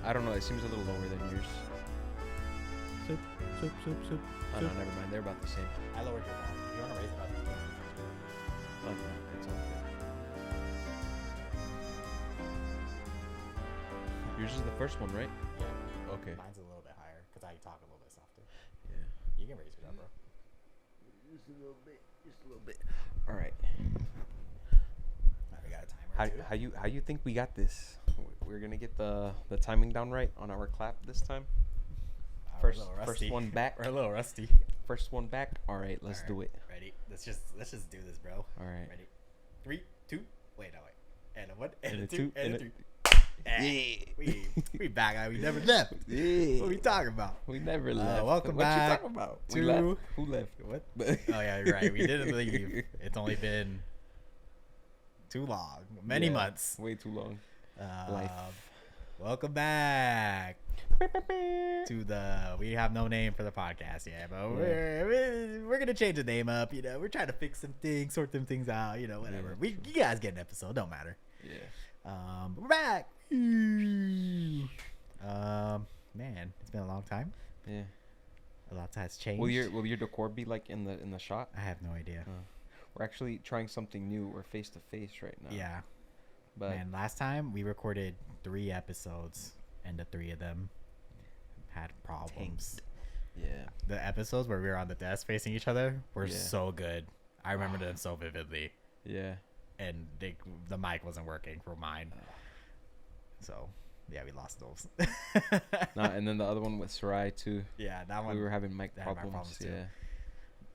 I don't know. It seems a little lower than yours. Soup. Oh, no, never mind. They're about the same. I lowered your volume. You want to raise it up? Oh, no, it's all good. Yours is the first one, right? Yeah. Okay. Mine's a little bit higher because I talk a little bit softer. Yeah. You can raise it up, bro. Just a little bit. All right. We got a timer How you think we got this? We're gonna get the timing down right on our clap this time. First one back. We're a little rusty. First one back. All right, let's do it. Ready? Let's just do this, bro. All right. Ready? 3, 2. Wait. And a 1, and a 2, two, and a and 3. Yeah. We back. We never left. Yeah. What are we talking about? We never left. Welcome what back you talking about? to- We left. Who left? What? Oh yeah, you're right. We didn't leave. It's only been too long. Many months. Way too long. Life. Welcome back to the. We have no name for the podcast yet, but we're gonna change the name up. You know, we're trying to fix some things, sort some things out. You know, whatever. Yeah. You guys get an episode. Don't matter. Yeah. We're back. Man, it's been a long time. Yeah. A lot has changed. Will your decor be like in the shot? I have no idea. We're actually trying something new. We're face to face right now. Yeah. But Man, last time we recorded 3 episodes, and the 3 of them had problems. yeah. The episodes where we were on the desk facing each other were Yeah. so good. I remember them so vividly, Yeah. and the mic wasn't working for mine. So, yeah, we lost those. And then the other one with Sarai too. Yeah, that one. We were having mic had mic problems. problems, too. Yeah.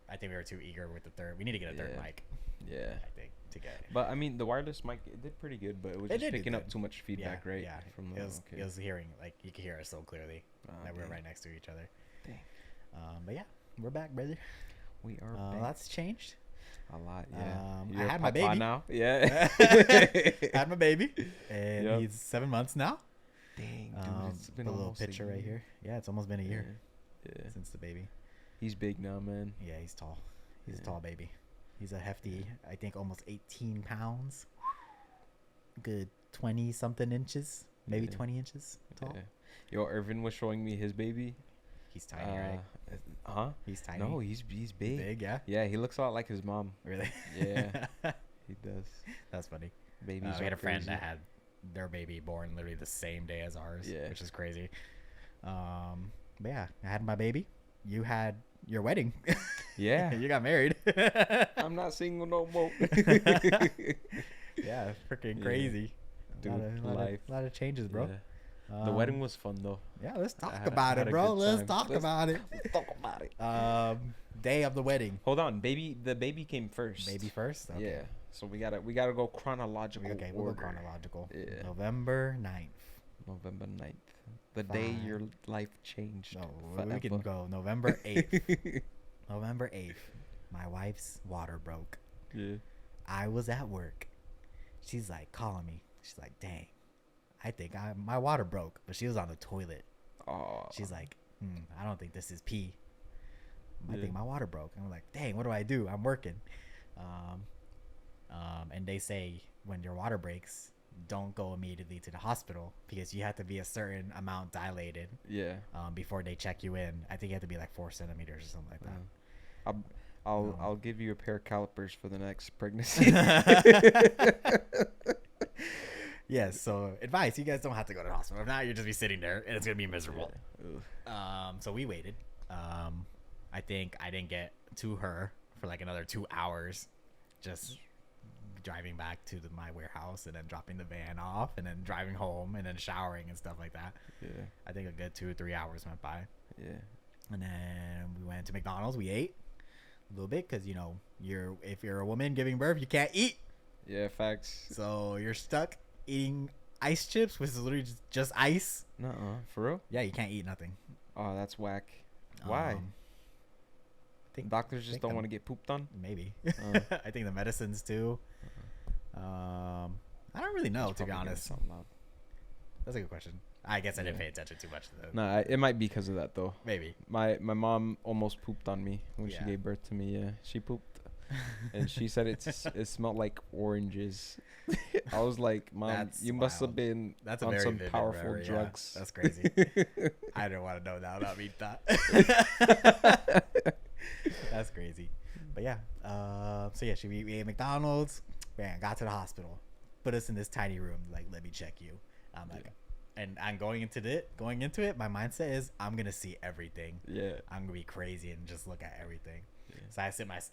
I think we were too eager with the third. We need to get a third Yeah. mic, Yeah. I think, to get. But I mean, the wireless mic, it did pretty good, but it was It just did picking up good. too much feedback, right? Yeah, From it was, okay. it was hearing, like, you could hear us so clearly that we were dang. right next to each other. Dang. But yeah, we're back, brother. We are back. That's changed. A lot, yeah. I You're had my papa baby. now. Yeah. Had my baby, and Yep. he's 7 months now. Dang, dude, it's been a little almost picture right here. Yeah, it's almost been a year Yeah. since the baby. He's big now, man. Yeah, he's tall. He's a Yeah. tall baby. He's a hefty, I think almost 18 pounds. Good 20 something inches, maybe Yeah. 20 inches tall. Yeah. Yo, Irvin was showing me his baby. He's tiny, right? Huh? He's tiny. No, he's big. Big, yeah. Yeah, he looks a lot like his mom. Really? Yeah. He does. That's funny. Babies We are had a friend crazy. that had their baby born literally the same day as ours, Yeah. which is crazy. But yeah, I had my baby. You had your wedding. Yeah. You got married. I'm not single no more. Yeah, freaking Yeah. crazy. Dude, life. A lot of changes, bro. Yeah. The wedding was fun though. Yeah, let's talk had about a it, bro. good Let's time. talk about it. Let's talk about it. Day of the wedding. Hold on, the baby came first. Baby first? Okay. Yeah. So we gotta go chronological. Okay, we'll go order. chronological. Yeah. November 9th. November 9th. The day Fine. your life changed. No, we can forever. go November 8th. November 8th. My wife's water broke. Yeah. I was at work. She's like calling me. She's like, dang, I think my water broke. But she was on the toilet. Oh. She's like, I don't think this is pee. I Yeah. think my water broke. And I'm like, dang, what do I do? I'm working. And they say when your water breaks, don't go immediately to the hospital because you have to be a certain amount dilated Yeah. before they check you in. I think you have to be like 4 centimeters or something like that. I'll give you a pair of calipers for the next pregnancy. Yes, so advice, you guys don't have to go to the hospital. If not, you'll just be sitting there and it's gonna be miserable. Yeah. So we waited. I think I didn't get to her for like another 2 hours, just driving back to my warehouse and then dropping the van off and then driving home and then showering and stuff like that. Yeah. I think a good 2 or 3 hours went by. Yeah. And then we went to McDonald's. We ate a little bit because, you know, if you're a woman giving birth, you can't eat. Yeah. Facts. So you're stuck eating ice chips, which is literally just ice. Nuh-uh. For real? Yeah, you can't eat nothing. Oh, that's whack. Why? I think Doctors just think don't the- want to get pooped on? maybe. Oh. I think the medicines too. I don't really know, That's to be probably honest. something loud. That's a good question. I guess I didn't Yeah. pay attention too much to that. Nah, it might be because of that though. Maybe. My mom almost pooped on me when she Yeah. gave birth to me. Yeah, she pooped. and she said it smelled like oranges. I was like, Mom, That's you must have been That's a on very some vivid powerful memory, yeah. drugs. That's crazy. I don't want to know that about Mita. That's crazy. But yeah, so yeah, we ate McDonald's. Man, got to the hospital, put us in this tiny room. Like, let me check you. I'm like, and I'm going into it. My mindset is I'm gonna see everything. Yeah. I'm gonna be crazy and just look at everything. Yeah. So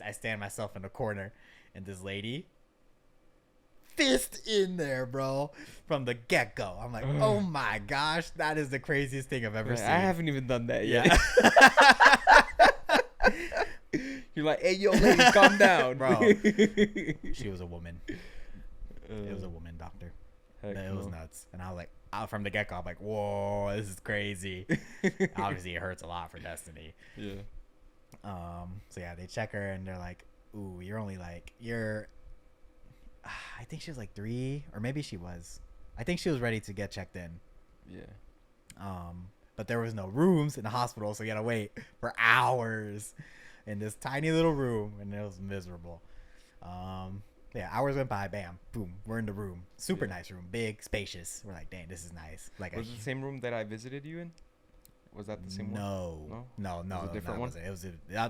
I stand myself in the corner, and this lady, fist in there, bro, from the get go. I'm like, oh my gosh, that is the craziest thing I've ever seen. I haven't even done that yet. You're like, hey, yo, lady, calm down, bro. She was a woman. It was a woman doctor. It was nuts. And I was like, from the get go, I'm like, whoa, this is crazy. Obviously, it hurts a lot for Destiny. Yeah. So yeah, they check her and they're like, ooh, I think she was like 3, or maybe she was. I think she was ready to get checked in. Yeah. But there was no rooms in the hospital, so you gotta wait for hours in this tiny little room, and it was miserable. Yeah, hours went by, bam, boom, we're in the room. Super nice room, big, spacious. We're like, dang, this is nice. Like, was it the same room that I visited you in? Was that the same one? No. It was a different one.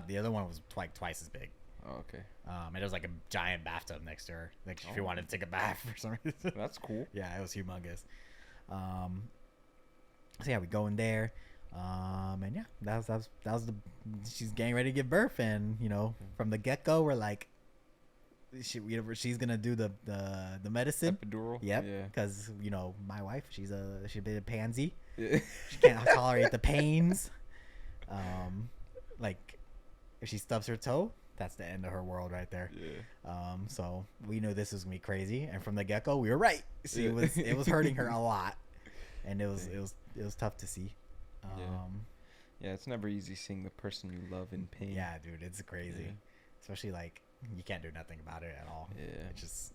The other one was like twice as big. Oh, okay. And there was like a giant bathtub next to her, like if you wanted to take a bath for some reason. That's cool. Yeah, it was humongous. So yeah, we go in there, and yeah, that was she's getting ready to give birth, and from the get go, we're like, she's gonna do the medicine epidural. Yep. Yeah. Because my wife, she's been a pansy. Yeah. She can't tolerate the pains. Like if she stubs her toe, that's the end of her world right there. Yeah. So we knew this was gonna be crazy, and from the get go, we were right. It was hurting her a lot, and it was tough to see. Yeah, it's never easy seeing the person you love in pain. Yeah, dude, it's crazy. Especially like you can't do nothing about it at all. Yeah. It's just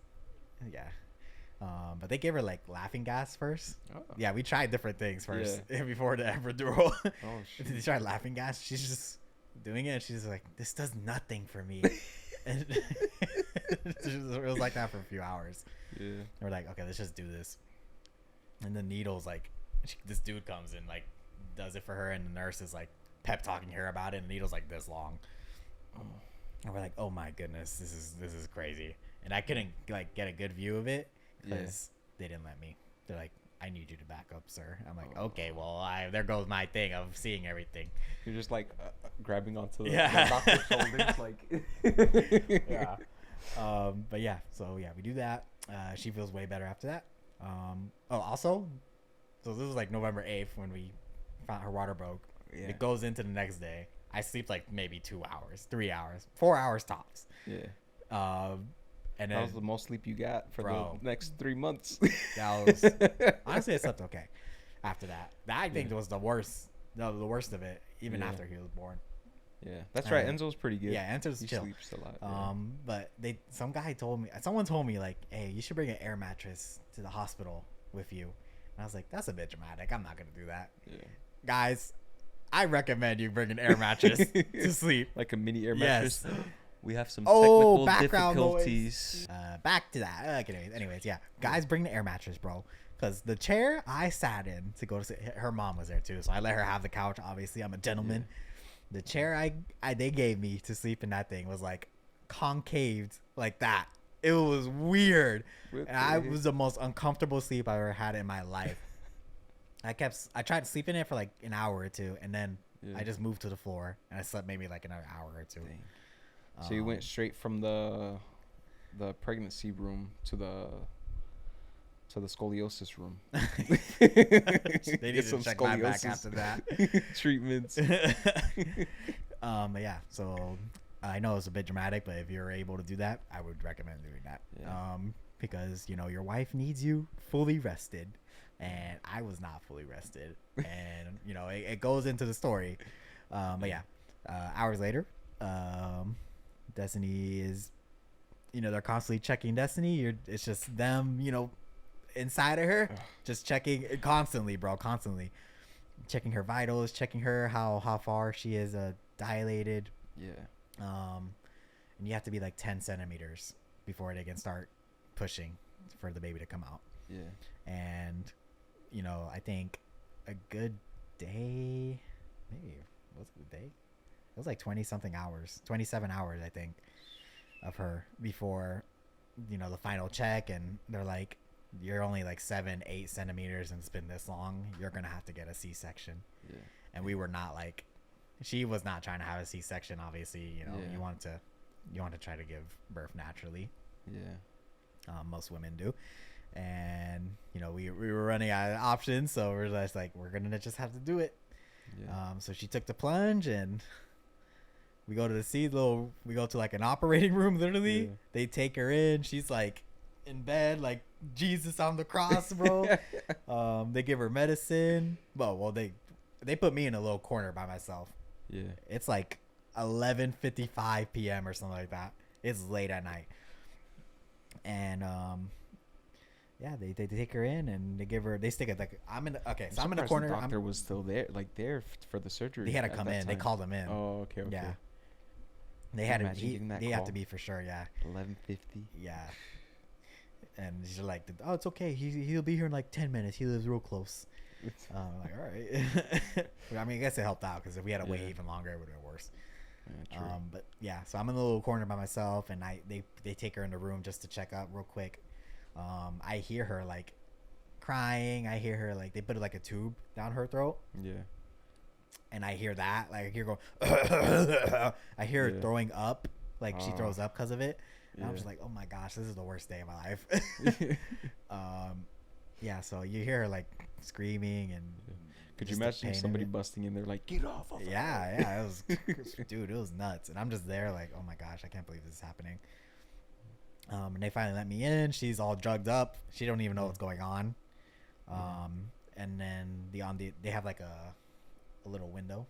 but they gave her like laughing gas first. Oh. Yeah, we tried different things first before the epidural. Oh shit. They tried laughing gas. She's just doing it, and she's like, this does nothing for me. And it was like that for a few hours. Yeah. And we're like, okay, let's just do this. And the needles, like, this dude comes in, like, does it for her, and the nurse is like pep talking her about it, and the needle's like this long. And we're like, oh my goodness, this is crazy. And I couldn't like get a good view of it because they didn't let me. They're like, I need you to back up, sir. I'm like, okay, well, there goes my thing of seeing everything. You're just like grabbing onto the doctor's shoulders, like. Yeah. But yeah, so yeah, we do that. She feels way better after that. Also, so this was like November 8th when we found her water broke. Yeah. It goes into the next day. I sleep like maybe 2 hours, 3 hours, 4 hours tops. Yeah. And that was the most sleep you got for the next 3 months. That was honestly, I slept okay after that. That I think was the worst. No, the worst of it, even after he was born. Yeah, that's right. Enzo's pretty good. Yeah, Enzo's chill. He sleeps a lot. But someone told me like, hey, you should bring an air mattress to the hospital with you. And I was like, that's a bit dramatic. I'm not gonna do that. Yeah. Guys, I recommend you bring an air mattress to sleep. Like a mini air mattress. Yes. We have some technical difficulties. Back to that. Okay, anyways, yeah. Guys, bring the air mattress, bro. Because the chair I sat in to go to sleep, her mom was there too, so I let her have the couch. Obviously, I'm a gentleman. Yeah. The chair they gave me to sleep in that thing was like concaved like that. It was weird. And it was the most uncomfortable sleep I ever had in my life. I tried to sleep in it for like an hour or two, and then I just moved to the floor and I slept maybe like another hour or two. So you went straight from the pregnancy room to the scoliosis room. They need to check my back after that. Treatments. But yeah, so I know it's a bit dramatic, but if you're able to do that, I would recommend doing that. Yeah. Because your wife needs you fully rested, and I was not fully rested, and it goes into the story. But yeah, hours later, Destiny is, they're constantly checking Destiny. It's just them, inside of her, just checking constantly, bro, constantly checking her vitals, checking her how far she is dilated. Yeah. and you have to be like 10 centimeters before they can start pushing for the baby to come out. Yeah. And, you know, I think a good day, maybe, was it a day? It was like 27 hours, I think, of her before, you know, the final check. And they're like, you're only like 7-8 centimeters and it's been this long. You're going to have to get a C-section. Yeah. And we were not like, she was not trying to have a C-section. Obviously, you know, you want to try to give birth naturally. Yeah. Most women do. And, you know, we were running out of options. So we're just like, we're going to just have to do it. Yeah. So she took the plunge and we go to like an operating room, literally. Yeah. They take her in. She's like in bed, like Jesus on the cross, bro. They give her medicine. Well, they put me in a little corner by myself. Yeah. It's like 11:55 p.m. or something like that. It's late at night. And yeah, they take her in and they stick it like I'm in the corner. The doctor was still there for the surgery. They had to come in. They called him in. Oh, okay. Yeah. They had to. They have to be for sure. Yeah. 11:50. Yeah. And she's like, "Oh, it's okay. He'll be here in like 10 minutes. He lives real close." I'm like, all right. I mean, I guess it helped out because if we had to wait even longer, it would have been worse. Yeah, true. But yeah, so I'm in the little corner by myself, and they take her in the room just to check up real quick. I hear her like crying. I hear her like they put like a tube down her throat. Yeah. And I hear that, like I hear her go. I hear her throwing up, like she throws up because of it. And I'm just like, oh my gosh, this is the worst day of my life. Yeah, so you hear her like screaming and. Could you imagine somebody busting in there like, get off of her? Yeah, it was, dude, it was nuts. And I'm just there like, oh my gosh, I can't believe this is happening. And they finally let me in. She's all drugged up. She don't even know what's going on. And then they have like a little window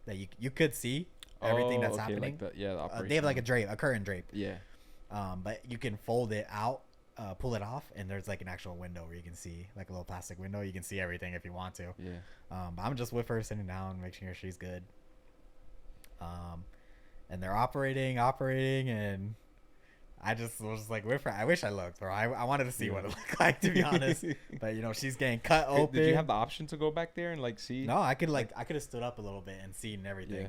that you could see everything that's happening. Like the operation. They have like a curtain drape. Yeah. But you can fold it out, pull it off, and there's like an actual window where you can see, like a little plastic window. You can see everything if you want to. Yeah. But I'm just with her, sitting down, making sure she's good. And they're operating, and I just was like with her. I wish I looked, bro. I wanted to see what it looked like, to be honest. But you know, she's getting cut open. Did you have the option to go back there and like see? No, I could have stood up a little bit and seen everything. Yeah.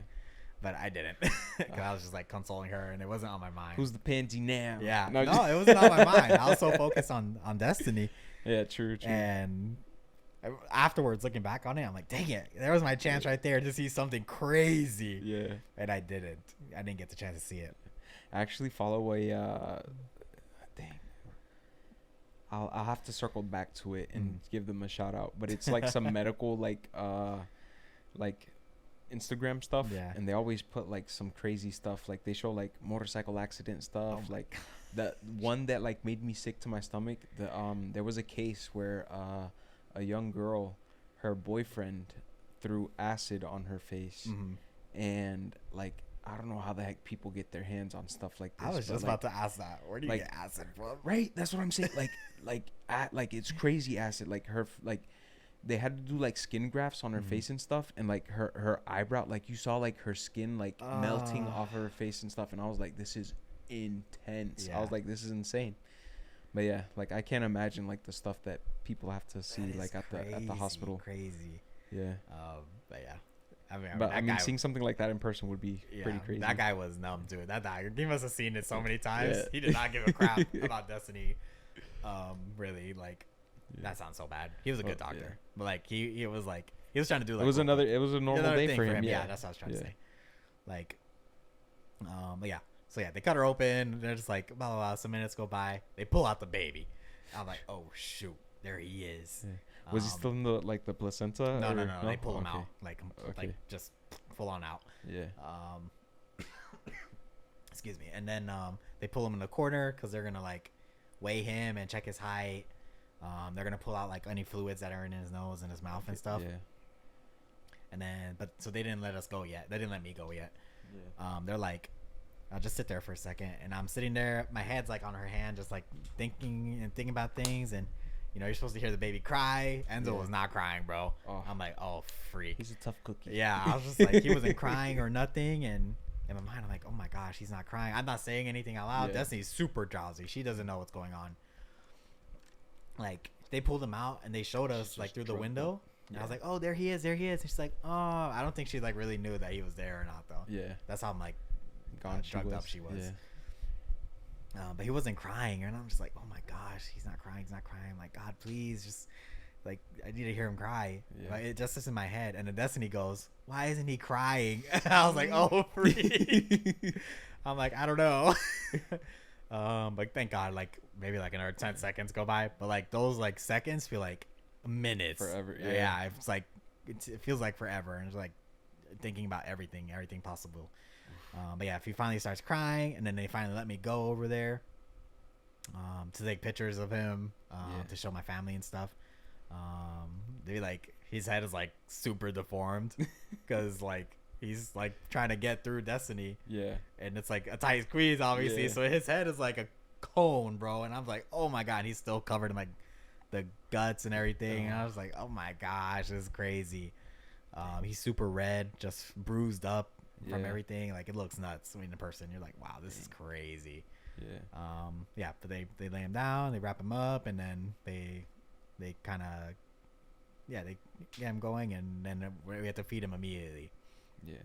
But I didn't. Cause I was just like consoling her, and it wasn't on my mind. Who's the pansy now? Yeah. No, it wasn't on my mind. I was so focused on Destiny. Yeah, true. And afterwards, looking back on it, I'm like, dang it, there was my chance right there to see something crazy. Yeah. And I didn't. I didn't get the chance to see it. I actually follow a dang. I'll have to circle back to it and give them a shout out. But it's like some medical like Instagram stuff, and they always put like some crazy stuff. Like they show like motorcycle accident stuff. Like the one that like made me sick to my stomach. There was a case where a young girl, her boyfriend threw acid on her face, and like I don't know how the heck people get their hands on stuff like this. I was just about to ask that. Where do you get acid from? Right, that's what I'm saying. like it's crazy acid. Like her they had to do like skin grafts on her face and stuff, and like her eyebrow, like you saw like her skin like melting off of her face and stuff, and I was like, this is intense. I was like, this is insane. But yeah, like I can't imagine like the stuff that people have to see like at the hospital. Crazy. Yeah. But yeah. I mean, seeing something like that in person would be pretty crazy. That guy was numb to it. That guy, he must have seen it so many times. Yeah. He did not give a crap about Destiny. Really, like that sounds so bad. He was a good doctor, but like he was like he was trying to do like it was a normal day for him. Yeah, that's what I was trying to say. Like, but yeah. So yeah, they cut her open. They're just like blah blah blah. Some minutes go by. They pull out the baby. I'm like, oh shoot, there he is. Yeah. Was he still in the placenta? No. They pull him out, like just full on out. Yeah. Excuse me. And then they pull him in the corner because they're gonna like weigh him and check his height. They're gonna pull out like any fluids that are in his nose and his mouth and stuff. Yeah. And then, but so they didn't let us go yet. They didn't let me go yet. Yeah. They're like, I'll just sit there for a second, and I'm sitting there. My head's like on her hand, just like thinking about things and. You know, you're supposed to hear the baby cry. Enzo was not crying, bro. Oh. I'm like, oh, freak. He's a tough cookie. Yeah, I was just like, he wasn't crying or nothing. And in my mind, I'm like, oh my gosh, he's not crying. I'm not saying anything out loud. Yeah. Destiny's super drowsy. She doesn't know what's going on. Like, they pulled him out and they showed us She's like just through the drugged window. up. And Yeah. I was like, oh, there he is. And she's like, oh, I don't think she like really knew that he was there or not though. Yeah. That's how I'm like Drugged up she was. Yeah. But he wasn't crying, and I'm just like, oh my gosh, he's not crying. I'm like, God, please, just like, I need to hear him cry. Yeah. But it just is in my head, and then Destiny goes, why isn't he crying? I was like, oh, freak. I'm like, I don't know. But thank God, like maybe like another 10 seconds go by, but like those like seconds feel like minutes. Forever. Yeah, it's like it feels like forever, and it's like thinking about everything possible. But yeah, if he finally starts crying, and then they finally let me go over there to take pictures of him, to show my family and stuff. They like, his head is like super deformed because like he's like trying to get through Destiny. Yeah. And it's like a tight squeeze, obviously. Yeah. So his head is like a cone, bro. And I was like, oh my God, he's still covered in like the guts and everything. And I was like, oh my gosh, this is crazy. He's super red, just bruised up from everything. Like, it looks nuts. I mean, in person, you're like, wow, this is crazy. Yeah. But they lay him down, they wrap him up, and then they kind of, they get him going, and then we have to feed him immediately. Yeah.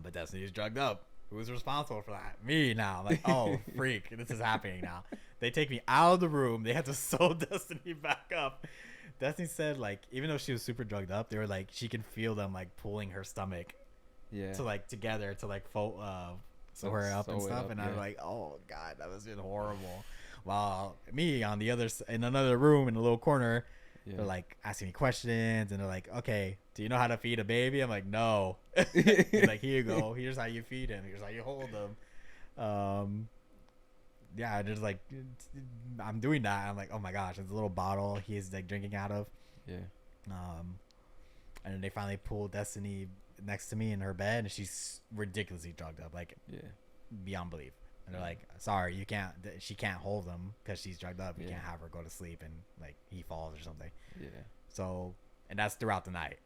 But Destiny's drugged up. Who's responsible for that? Me now. I'm like, oh, freak, this is happening now. They take me out of the room. They had to sew Destiny back up. Destiny said, like, even though she was super drugged up, they were like, she can feel them like pulling her stomach. Yeah. To like together to like sew her up and stuff, and I was like, oh God, that was been horrible. While me on the other in another room in a little corner, they're like asking me questions, and they're like, okay, do you know how to feed a baby? I'm like, no. He's like, here you go. Here's how you feed him. Here's how you hold him. Just like, I'm doing that. I'm like, oh my gosh, it's a little bottle he's like drinking out of. Yeah. And then they finally pull Destiny next to me in her bed, and she's ridiculously drugged up, like beyond belief. And they're like, sorry, you can't, she can't hold him because she's drugged up. You can't have her go to sleep and like he falls or something. Yeah. So, and that's throughout the night.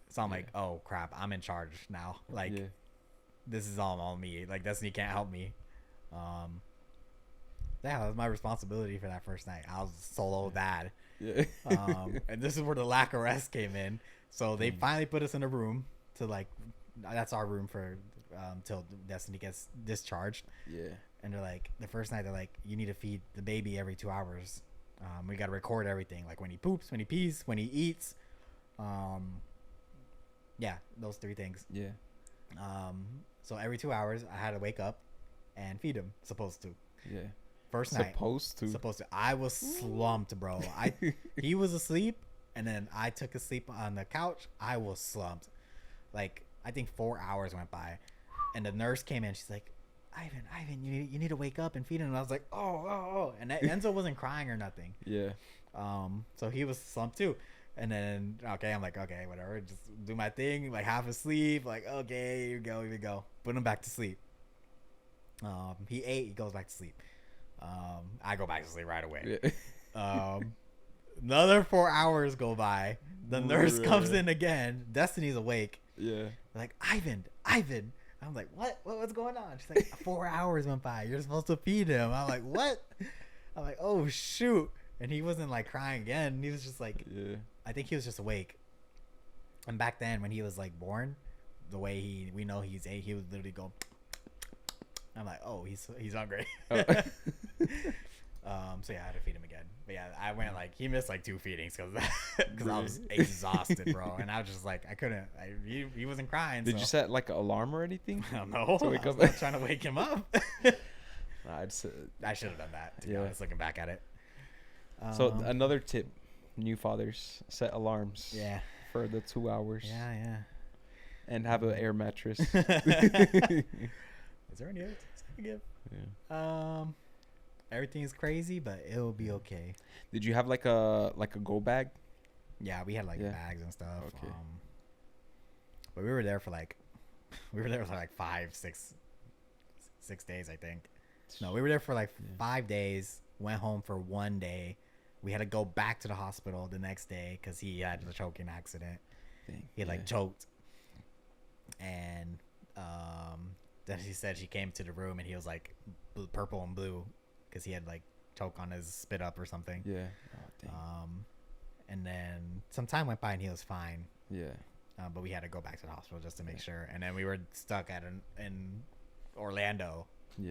So I'm like, oh crap, I'm in charge now. Like, this is all on me. Like, Destiny can't help me. That was my responsibility for that first night. I was solo dad. Yeah. And this is where the lack of rest came in. So they finally put us in a room to like, that's our room for till Destiny gets discharged. Yeah. And they're like, the first night they're like, you need to feed the baby every 2 hours. We got to record everything, like when he poops, when he pees, when he eats. Those three things. Yeah. So every 2 hours I had to wake up and feed him. Supposed to. Yeah. First night. Supposed to. I was slumped, bro. He was asleep, and then I took a sleep on the couch. I was slumped. Like, I think 4 hours went by, and the nurse came in. She's like, Ivan, you need to wake up and feed him. And I was like, oh. And Enzo wasn't crying or nothing. Yeah. So he was slumped too. And then, I'm like, okay, whatever. Just do my thing, like half asleep. Like, okay, here we go. Put him back to sleep. He ate. He goes back to sleep. I go back to sleep right away. Yeah. Another 4 hours go by. The nurse comes in again. Destiny's awake. Yeah. Like, Ivan. I'm like, what's going on? She's like, 4 hours went by. You're supposed to feed him. I'm like, what? I'm like, oh shoot. And he wasn't like crying again. He was just like, I think he was just awake. And back then, when he was like born, the way we know he's ate, he would literally go. I'm like, oh, he's hungry. Oh. So yeah, I had to feed him again. But yeah, I went like, he missed like 2 feedings because I was exhausted, bro. And I was just like, I couldn't. He wasn't crying. Did you set like an alarm or anything? I don't know. To wake up? I was trying to wake him up. I should have done that. To be honest, looking back at it. So another tip, new fathers, set alarms. Yeah. For the 2 hours. Yeah. And have an air mattress. Is there any other tips I can give? Yeah. Everything's crazy, but it'll be okay. Did you have like a go bag? Yeah, we had like bags and stuff. Okay. But we were there for like 6 days, I think. No, we were there for like 5 days. Went home for 1 day. We had to go back to the hospital the next day because he had a choking accident. He had like choked, and then she said she came to the room and he was like purple and blue because he had like choke on his spit up or something. Yeah. Oh, dang. And then some time went by and he was fine. Yeah. But we had to go back to the hospital just to make sure. And then we were stuck in Orlando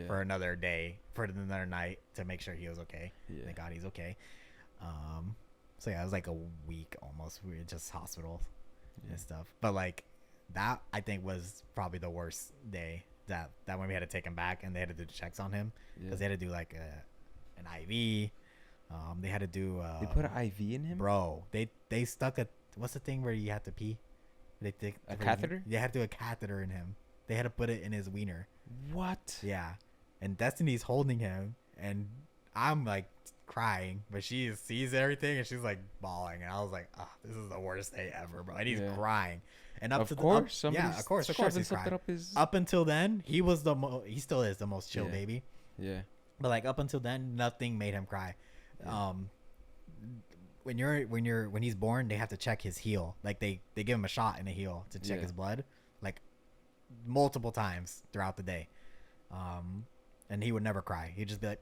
for another day, for another night to make sure he was okay. Yeah. Thank God he's okay. So yeah, it was like a week almost. We were just hospital and stuff. But like that, I think was probably the worst day. That when we had to take him back and they had to do checks on him because they had to do like an IV. They had to do. They put an IV in him, bro. They stuck what's the thing where you have to pee? They think a catheter. They had to do a catheter in him. They had to put it in his wiener. What? Yeah, and Destiny's holding him, and I'm like crying, but she sees everything and she's like bawling, and I was like, oh, this is the worst day ever, bro. And he's crying. And of course, he's crying. Up until then, he was he still is the most chill baby. Yeah. But like up until then, nothing made him cry. Yeah. When he's born, they have to check his heel. Like they give him a shot in the heel to check his blood, like multiple times throughout the day. And he would never cry. He'd just be like,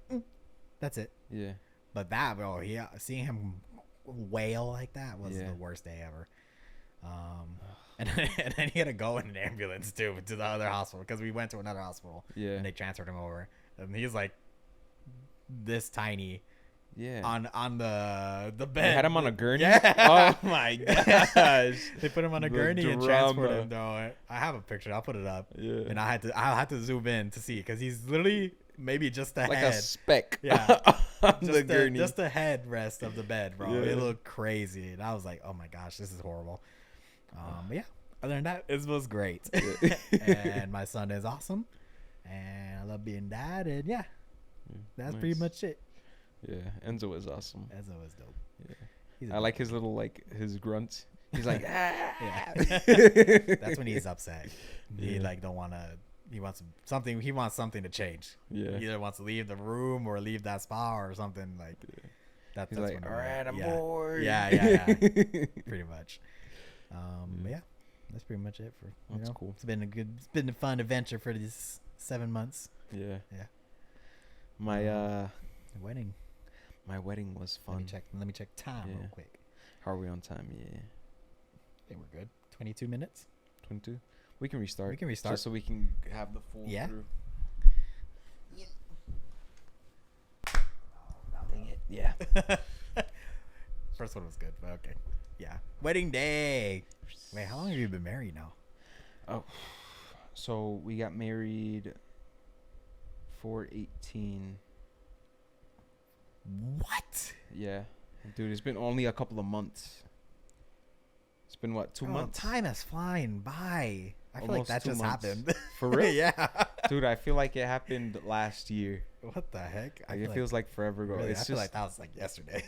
that's it. Yeah. But that, bro, seeing him wail like that was the worst day ever. And then he had to go in an ambulance too to the other hospital because we went to another hospital. Yeah. And they transferred him over, and he's like this tiny. Yeah. On the bed. They had him on a gurney. Yeah. Oh my gosh. They put him on a gurney and transported him. Though I have a picture. I'll put it up. Yeah. And I had to zoom in to see because he's literally maybe just the head. Like a speck. Yeah. On the gurney. Just the headrest of the bed, bro. Yeah. It looked crazy, and I was like, oh my gosh, this is horrible. But yeah. Other than that, it was great. Yeah. And my son is awesome, and I love being dad. And that's nice. Pretty much it. Yeah, Enzo is awesome. Enzo is dope. Yeah, I like his little his grunts. He's like, yeah. That's when he's upset. He don't want to. He wants something. He wants something to change. Yeah. He either wants to leave the room or leave that spa or something like. That's like, all right, I'm bored. Yeah. Pretty much. But yeah, that's pretty much it for. That's cool. It's been a fun adventure for these 7 months. Yeah. My wedding. My wedding was fun. Let me check time real quick. How are we on time? Yeah. I think we're good. 22 minutes. 22. We can restart. Just so we can have the full through. Yeah. Dang it. Yeah. First one was good, but okay. Yeah. Wedding day. Wait, how long have you been married now? Oh. So we got married 4/18. What? Yeah. Dude, it's been only a couple of months. It's been what, 2 months? Time is flying by. I feel like that just happened. For real? Yeah. Dude, I feel like it happened last year. What the heck? It feels like forever ago. Really, I feel like that was like yesterday.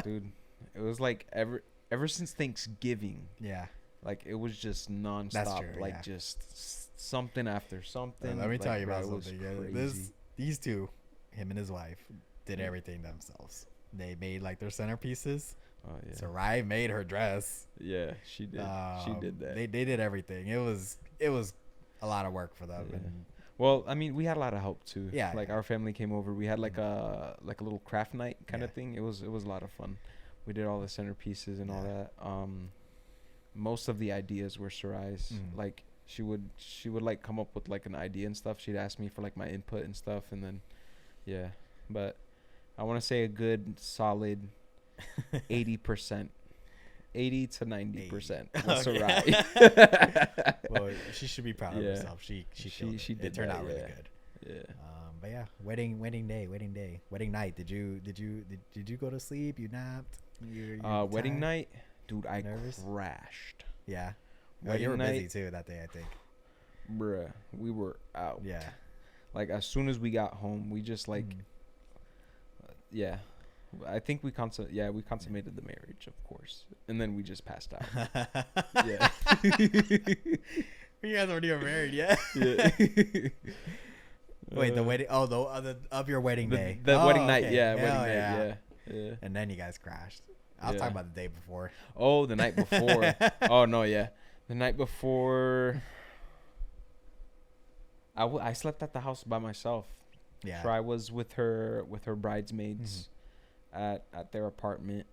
Dude, it was like ever since Thanksgiving. Yeah. Like it was just nonstop. That's true, like just something after something. Let me tell you about something. These two, him and his wife, did everything themselves. They made like their centerpieces. Oh yeah. Sarai made her dress. Yeah, she did. She did that. They did everything. It was a lot of work for them. Yeah. Well, I mean, we had a lot of help too. Yeah. Like our family came over. We had like a little craft night kind of thing. It was a lot of fun. We did all the centerpieces and all that. Most of the ideas were Sarai's. Like she would like come up with like an idea and stuff. She'd ask me for like my input and stuff, and then but I want to say a good solid 80%, 80 to 90% was Sarai. Well, she should be proud of herself. She did. It turned out really good. Yeah. But yeah, wedding night. Did you go to sleep? You napped? Wedding night, dude. I crashed. Yeah. Well, you were busy too that day, I think. Bruh, we were out. Yeah. Like as soon as we got home, we just like, I think we consummated the marriage, of course, and then we just passed out. Yeah. You guys weren't even married yet. Yeah. Wait, the wedding? Oh, of your wedding day. The wedding night, okay. Wedding night, yeah. And then you guys crashed. I was talking about the day before. Oh, the night before. Oh no, yeah, the night before. I slept at the house by myself. Yeah. So I was with her bridesmaids at their apartment.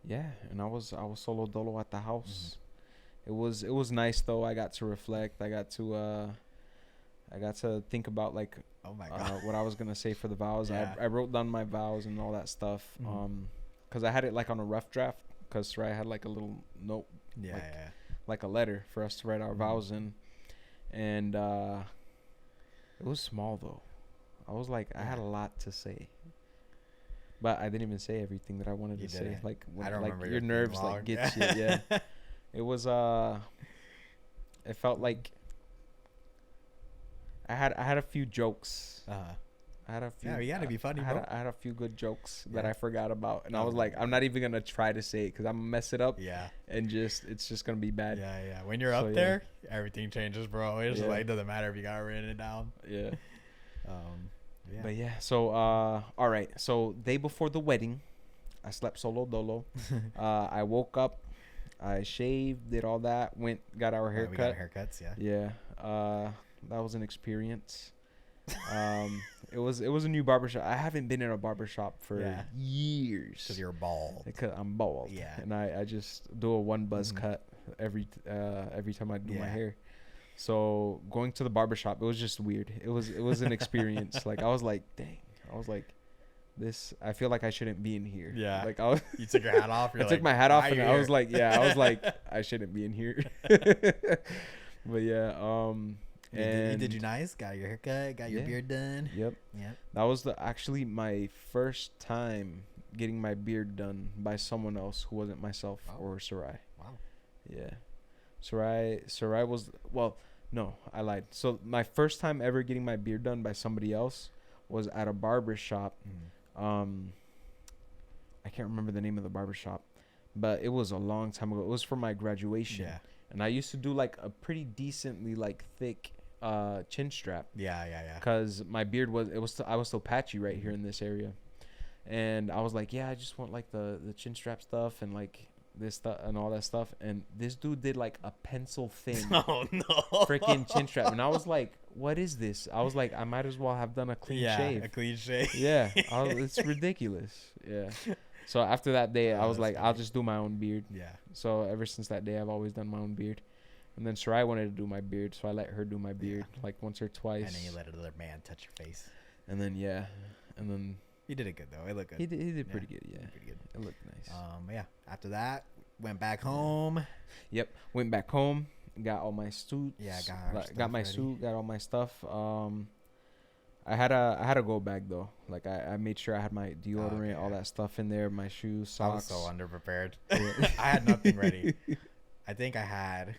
Yeah, and I was solo dolo at the house. It was nice though. I got to reflect. I got to think about like Oh my god. what I was gonna say for the vows. Yeah. I wrote down my vows and all that stuff. Cause I had it like on a rough draft. Cause I had like a little note, Yeah, like, yeah. like a letter for us to write our vows in, and it was small though. I was like, I had a lot to say, but I didn't even say everything that I wanted You to say. didn't. Like, I don't like remember your your thing nerves long. like gets you. Yeah, it was it felt like I had a few jokes. I had a few. Yeah, you gotta be funny, bro. I had a few good jokes that Yeah. I forgot about, and I Oh was my like, I'm not even gonna try to say it because I'm gonna mess it up, Yeah. and it's just gonna be bad. Yeah, yeah. When you're So, up yeah. there, everything changes, bro. It's just Yeah. like, it doesn't matter if you got written it down. Yeah. Yeah. But yeah, so all right. So day before the wedding, I slept solo dolo. I woke up, I shaved, did all that, got our We got haircut. haircuts, yeah. Yeah. That was an experience. It was a new barbershop. I haven't been in a barbershop for Yeah. years. Because you're bald. Because I'm bald. Yeah. And I just do a one buzz cut every time I do my Yeah. hair. So going to the barbershop, it was just weird. It was an experience. Like I was like, dang. I was like, this. I feel like I shouldn't be in here. Yeah. Like I was. You took your hat off. I took my hat off and I was like, yeah. I was like, I shouldn't be in here. But yeah. You did you nice? Got your haircut. Got your Yeah. beard done. Yep. Yep. That was actually my first time getting my beard done by someone else who wasn't myself or Sarai. Wow. Yeah. Sarai was, well, no, I lied. So my first time ever getting my beard done by somebody else was at a barber shop. I can't remember the name of the barber shop, but it was a long time ago. It was for my graduation. Yeah. And I used to do like a pretty decently like thick chin strap. Yeah, yeah, yeah. Because my beard I was still patchy right here in this area, and I was like, yeah, I just want like the chin strap stuff and like this stuff and all that stuff. And this dude did like a pencil thin Oh no. freaking chin strap, and I was like, what is this? I was like, I might as well have done a clean shave. A clean shave. Yeah, it's ridiculous. Yeah. So after that day, I was that's like, funny. I'll just do my own beard. Yeah. So ever since that day, I've always done my own beard. And then Sarai wanted to do my beard, so I let her do my beard like once or twice. And then you let another man touch your face. And then and then You did it good though. It looked good. he did Yeah. pretty good. Yeah, Pretty good. it looked nice. Yeah. After that, went back home. Yep, went back home, got all my suits. Yeah, got my ready. suit, got all my stuff. I had a go bag though. Like I made sure I had my deodorant, all that stuff in there, my shoes, I was socks. so underprepared. Yeah. I had nothing ready. I think I had.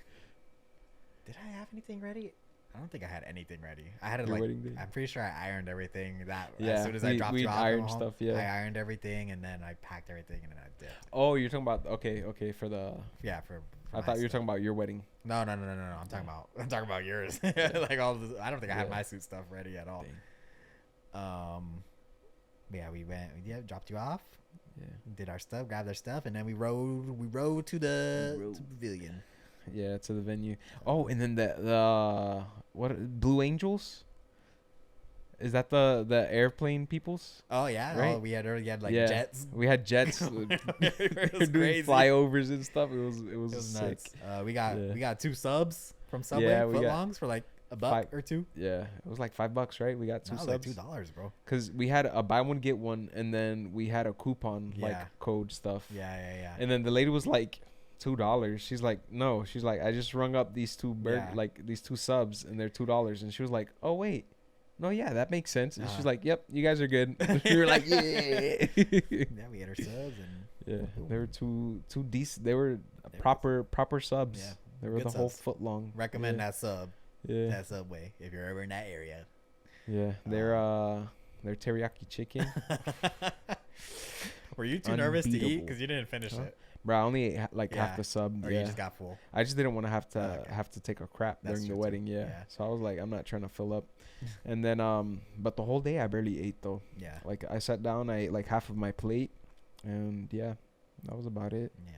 Did I have anything ready? I don't think I had anything ready. I had it Your like. wedding day? I'm pretty sure I ironed everything. As Yeah, soon as I dropped we you off, ironed at home, stuff, yeah. I ironed everything and then I packed everything and then I dipped. Oh, you're talking about okay for the. Yeah, for I thought you were talking about your wedding. No. I'm talking about yours. Like all. I don't think I had Yeah. my suit stuff ready at all. Dang. Yeah, we went. Yeah, dropped you off. Yeah. Did our stuff, grabbed our stuff, and then we rode to the to pavilion. Yeah, to the venue. Oh, and then the what Blue Angels? Is that the airplane peoples? Oh yeah, Right? oh, we had like Yeah. jets. We had jets. It We was were doing crazy. flyovers and stuff. It was It was sick. nuts. We Yeah. got 2 subs from Subway Yeah, we got footlongs for like $1 5 or 2. Yeah, it was like $5, right? We got 2 No, it was like subs. $2, bro. Cause we had a buy one get one, and then we had a coupon Yeah. like code stuff. Yeah. And then the lady was like $2. She's like, no. She's like, I just rung up these Yeah. these 2 subs, and they're $2. And she was like, oh wait, no, yeah, that makes sense. And she's Uh-huh. like, yep, you guys are good. We were like, yeah. Yeah, we had our subs and Yeah, they were two decent. They were proper subs. Yeah, They were good the whole subs. foot long. recommend Yeah. that sub. Yeah, That Subway if you're ever in that area. yeah. Their teriyaki chicken. Were you too nervous to eat Unbeatable. because you didn't finish Huh? it, Bro, I only ate like Yeah. half the sub. or Yeah, you just got full? I just didn't want to Okay. have to take a crap That's during the true, too. wedding. Yeah. Yeah. So I was like, I'm not trying to fill up. And then but the whole day I barely ate though. Yeah, Like I sat down, I ate like half of my plate, and yeah, that was about it. yeah.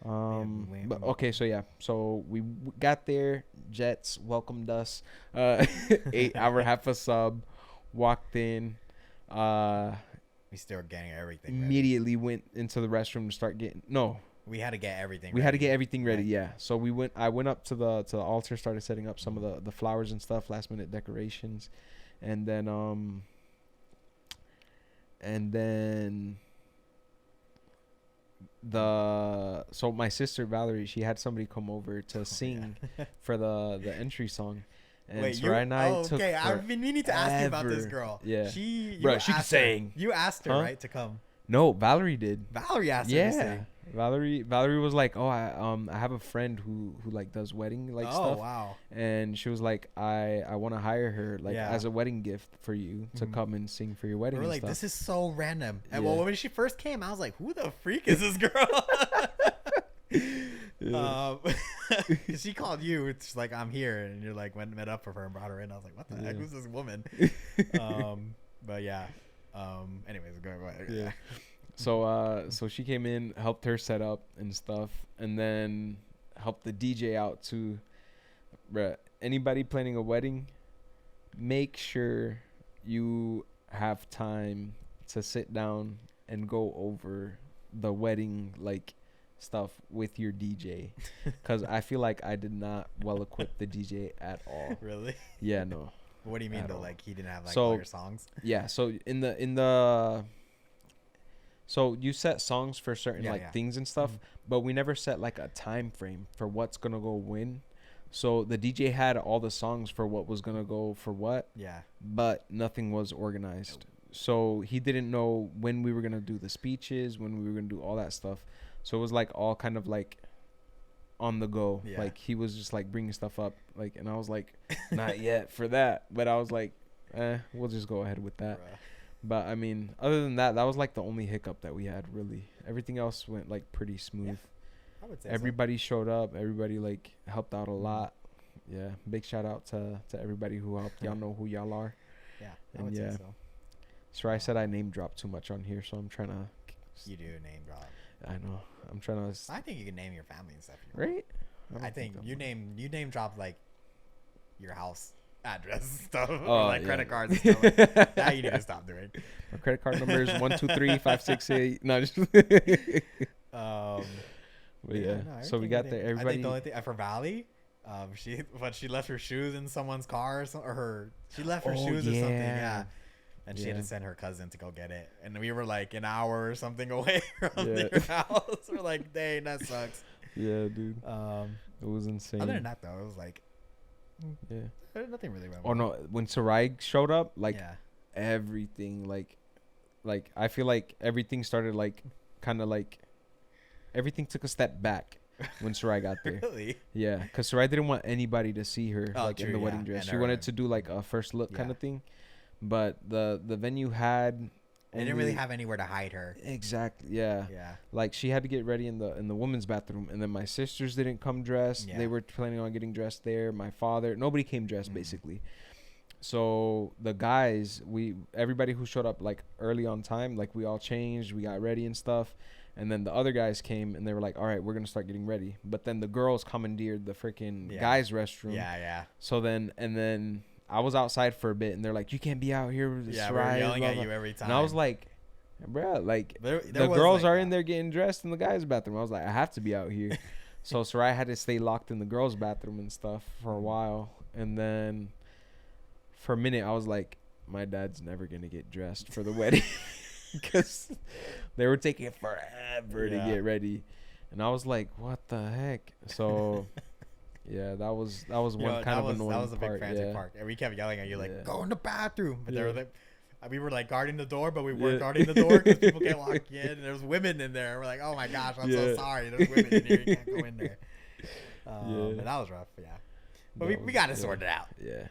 But okay, so yeah, so we got there. Jets welcomed us. 8 hour half a sub. Walked in. We still getting everything Immediately went into the restroom to start getting. No, we had to get everything. We had to get everything ready. Yeah. So we went. I went up to the altar, started setting up some of the flowers and stuff, last minute decorations, and then so my sister Valerie, she had somebody come over to sing for the entry song. And wait, Sarai and I took okay, I've been meaning to ask you about this girl. Yeah. She could sing. You asked her, right, to come? No, Valerie did. Valerie asked her to sing. Valerie was like, "Oh, I have a friend who like does wedding stuff." Oh, wow. And she was like, "I want to hire her as a wedding gift for you to come and sing for your wedding." We were and like, stuff. "This is so random." And well, when she first came, I was like, "Who the freak is this girl?" Cause she called you. It's like, "I'm here," and you're like, went and met up with her and brought her in. I was like, "What the heck? Who's this woman?" But yeah. Anyways, go ahead. Yeah. So she came in, helped her set up and stuff, and then helped the DJ out too. Bruh, anybody planning a wedding, make sure you have time to sit down and go over the wedding stuff with your DJ, because I feel like I did not well equip the DJ at all. Really? Yeah, no. What do you mean though? Like he didn't have so, all your songs? Yeah. So in the so you set songs for certain things and stuff, but we never set a time frame for what's gonna go when. So the DJ had all the songs for what was gonna go for what. Yeah. But nothing was organized. So he didn't know when we were gonna do the speeches, when we were gonna do all that stuff. So it was all kind of on the go. Yeah. He was just bringing stuff up, and I was like, not yet for that. But I was like, we'll just go ahead with that. Bruh. But I mean, other than that, that was the only hiccup that we had really. Everything else went pretty smooth. Yeah, I would say everybody showed up. Everybody helped out a lot. Yeah, big shout out to everybody who helped. Y'all know who y'all are. Yeah, and I would say so. So I said I name dropped too much on here, so I'm trying to. You do name drop. I know. I'm trying to. I think you can name your family and stuff. Right? I think you name drop your house address and stuff, credit cards and stuff. That you need to stop doing. My credit card number is 123-568. No, just. But yeah, no, so we got there. Everybody. I think the only thing for Valley, she left her shoes in someone's car she left her shoes or something. Yeah. And she had to send her cousin to go get it. And we were an hour or something away from their house. We're like, dang, that sucks. Yeah, dude. It was insane. Other than that, though, it was nothing really went wrong. Oh, no. When Sarai showed up, everything, I feel everything started, kind of everything took a step back when Sarai got there. Really? Yeah, because Sarai didn't want anybody to see her, in the wedding dress. And she wanted to do, a first look kind of thing. But the venue had they didn't really have anywhere to hide her. Exactly. Yeah. She had to get ready in the women's bathroom, and then my sisters didn't come dressed. They were planning on getting dressed there. My father, nobody came dressed basically. So the guys, everybody who showed up early on time, we all changed, we got ready and stuff. And then the other guys came and they were like, all right, we're going to start getting ready. But then the girls commandeered the freaking guys' restroom. Yeah. So then I was outside for a bit, and they're like, "You can't be out here with Sarai." Sarai." We're yelling at you every time. And I was like, "Bruh, there the girls are in there getting dressed in the guys' bathroom." I was like, "I have to be out here." So Sarai had to stay locked in the girls' bathroom and stuff for a while, and then for a minute, I was like, "My dad's never gonna get dressed for the wedding," because they were taking forever to get ready, and I was like, "What the heck?" So. Yeah, that was one kind of annoying part. That was a big frantic part. And we kept yelling at you go in the bathroom. But they were we were guarding the door, but we weren't guarding the door because people can't walk in. And there's women in there. We're like, oh my gosh, I'm so sorry. There's women in here. You can't go in there. And that was rough. Yeah. But we got it sorted out. Yeah.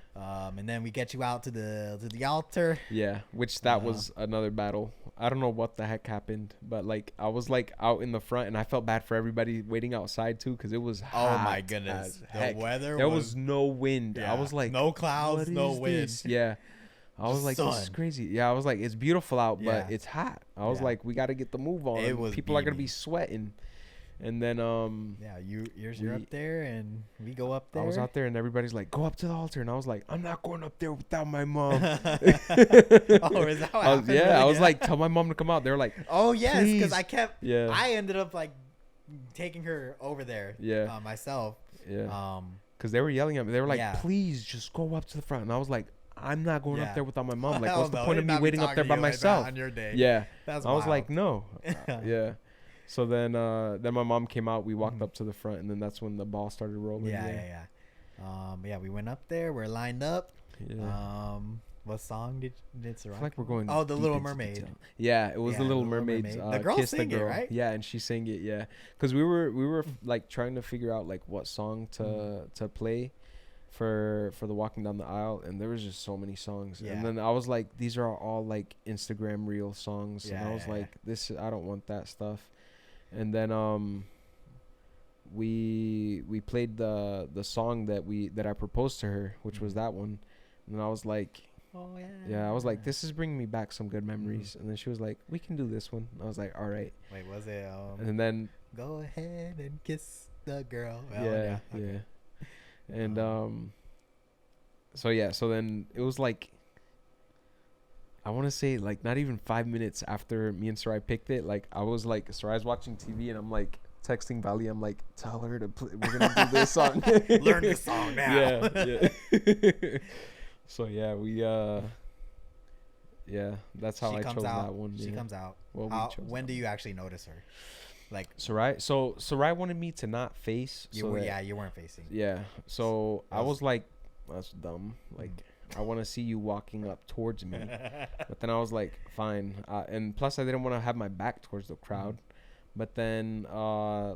And then we get you out to the altar. Yeah, which that was another battle. I don't know what the heck happened, but I was out in the front, and I felt bad for everybody waiting outside too, because it was hot. Oh my goodness, the weather. There was no wind. Yeah. I was like, no clouds, no wind. This? Yeah. I was like, this is crazy. Yeah, I was like, it's beautiful out, but it's hot. I was like, we got to get the move on. People are gonna be sweating. And then you're up there, and we go up there. I was out there, and everybody's like, "Go up to the altar," and I was like, "I'm not going up there without my mom." Oh, is that how it happened? Yeah, Really? I was like, "Tell my mom to come out." They're like, "Oh yes," because Yeah. I ended up like taking her over there. Yeah. Myself. Yeah. Because they were yelling at me. They were like, Yeah. "Please, just go up to the front." And I was like, "I'm not going up Yeah. there without my mom. Like, Hell what's the no, point they of did me not be waiting up talking there to by you like that myself?" on your day. Yeah. That's I was wild. like, "No." Yeah. So then my mom came out. We walked up to the front, and then that's when the ball started rolling. Yeah. We went up there. We're lined up. Yeah. What song did Ciroc? I feel like we're going. Oh, the deep Little into Mermaid. detail. Yeah, it was Yeah, the Little The Little Mermaid's. Mermaid. The girl Kiss sang the it, Girl. right? Yeah, and she sang it. Yeah, because we were like trying to figure out like what song to play for the walking down the aisle, and there was just so many songs. Yeah. And then I was like, these are all like Instagram reel songs, and I was like, this I don't want that stuff. And then we played the song that I proposed to her, which was that one, and I was like, oh I was like, this is bringing me back some good memories. And then she was like, we can do this one. I was like, all right. Wait, was it And then go ahead and kiss the girl? yeah. And so then it was like, I want to say like not even 5 minutes after me and Sarai picked it, like I was like, Sarai's watching TV, and I'm like texting Vali, I'm like, tell her to play, we're gonna do this song. Learn the song now. Yeah. So yeah, that's how She I comes chose out. that one. She yeah. comes out. Well, When do you actually notice her? Like Sarai wanted me to not face. you weren't facing. Yeah. So I was like, that's dumb. Like, I want to see you walking up towards me. But then I was like, fine. And plus, I didn't want to have my back towards the crowd. But then,